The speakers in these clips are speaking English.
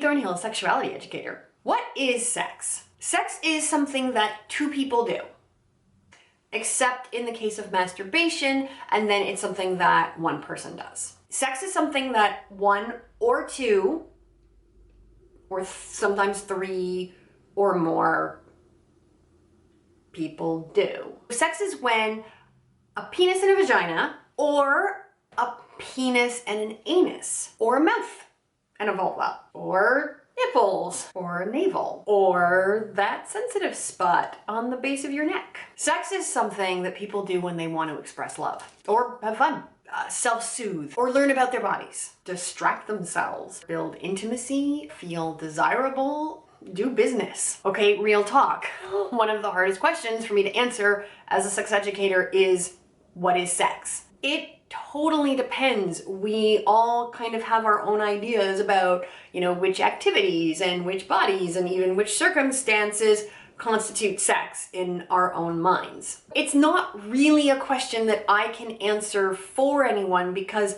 Thornhill, sexuality educator. What is sex? Sex is something that two people do, except in the case of masturbation, and then it's something that one person does. Sex is something that one or two, or sometimes three or more people do. Sex is when a penis and a vagina, or a penis and an anus, or a mouth and a vulva, or nipples, or a navel, or that sensitive spot on the base of your neck. Sex is something that people do when they want to express love, or have fun, self-soothe, or learn about their bodies, distract themselves, build intimacy, feel desirable, do business. Okay, real talk. One of the hardest questions for me to answer as a sex educator is, what is sex? It totally depends. We all kind of have our own ideas about, which activities and which bodies and even which circumstances constitute sex in our own minds. It's not really a question that I can answer for anyone, because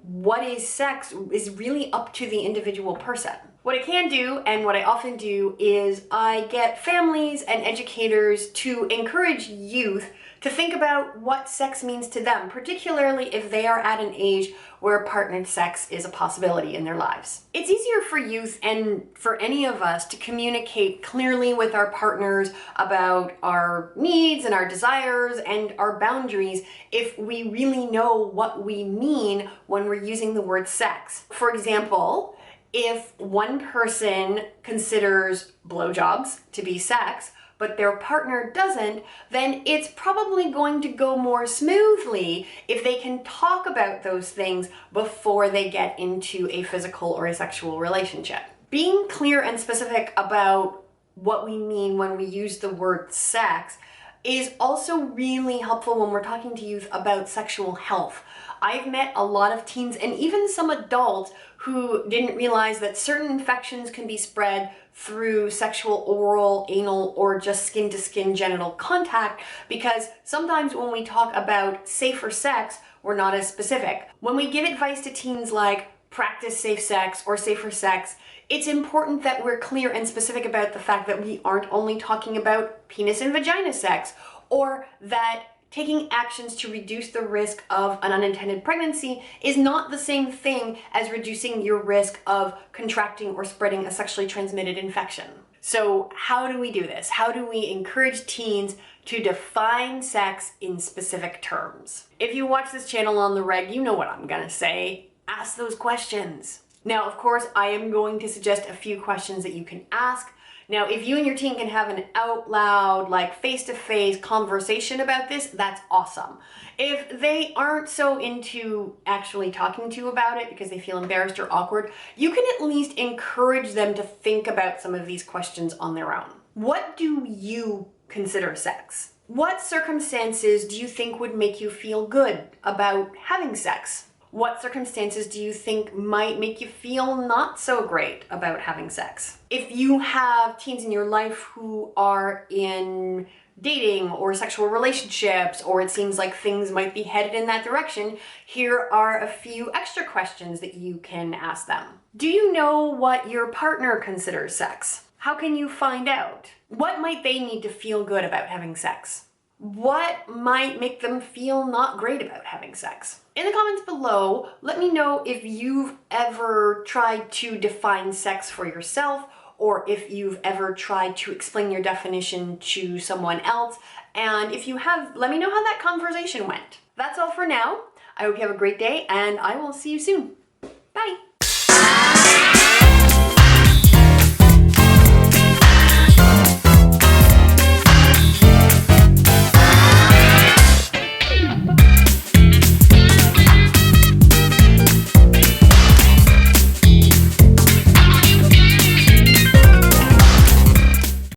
what is sex is really up to the individual person. What I can do, and what I often do, is I get families and educators to encourage youth to think about what sex means to them, particularly if they are at an age where partnered sex is a possibility in their lives. It's easier for youth and for any of us to communicate clearly with our partners about our needs and our desires and our boundaries if we really know what we mean when we're using the word sex. For example, if one person considers blowjobs to be sex, but their partner doesn't, then it's probably going to go more smoothly if they can talk about those things before they get into a physical or a sexual relationship. Being clear and specific about what we mean when we use the word sex is also really helpful when we're talking to youth about sexual health. I've met a lot of teens and even some adults who didn't realize that certain infections can be spread through sexual, oral, anal, or just skin-to-skin genital contact, because sometimes when we talk about safer sex, we're not as specific. When we give advice to teens like practice safe sex or safer sex, it's important that we're clear and specific about the fact that we aren't only talking about penis and vagina sex, or that taking actions to reduce the risk of an unintended pregnancy is not the same thing as reducing your risk of contracting or spreading a sexually transmitted infection. So how do we do this? How do we encourage teens to define sex in specific terms? If you watch this channel on the reg, you know what I'm gonna say. Ask those questions. Now, of course, I am going to suggest a few questions that you can ask. Now, if you and your teen can have an out loud, like face-to-face conversation about this, that's awesome. If they aren't so into actually talking to you about it because they feel embarrassed or awkward, you can at least encourage them to think about some of these questions on their own. What do you consider sex? What circumstances do you think would make you feel good about having sex? What circumstances do you think might make you feel not so great about having sex? If you have teens in your life who are in dating or sexual relationships, or it seems like things might be headed in that direction, here are a few extra questions that you can ask them. Do you know what your partner considers sex? How can you find out? What might they need to feel good about having sex? What might make them feel not great about having sex? In the comments below, let me know if you've ever tried to define sex for yourself, or if you've ever tried to explain your definition to someone else. And if you have, let me know how that conversation went. That's all for now. I hope you have a great day, and I will see you soon.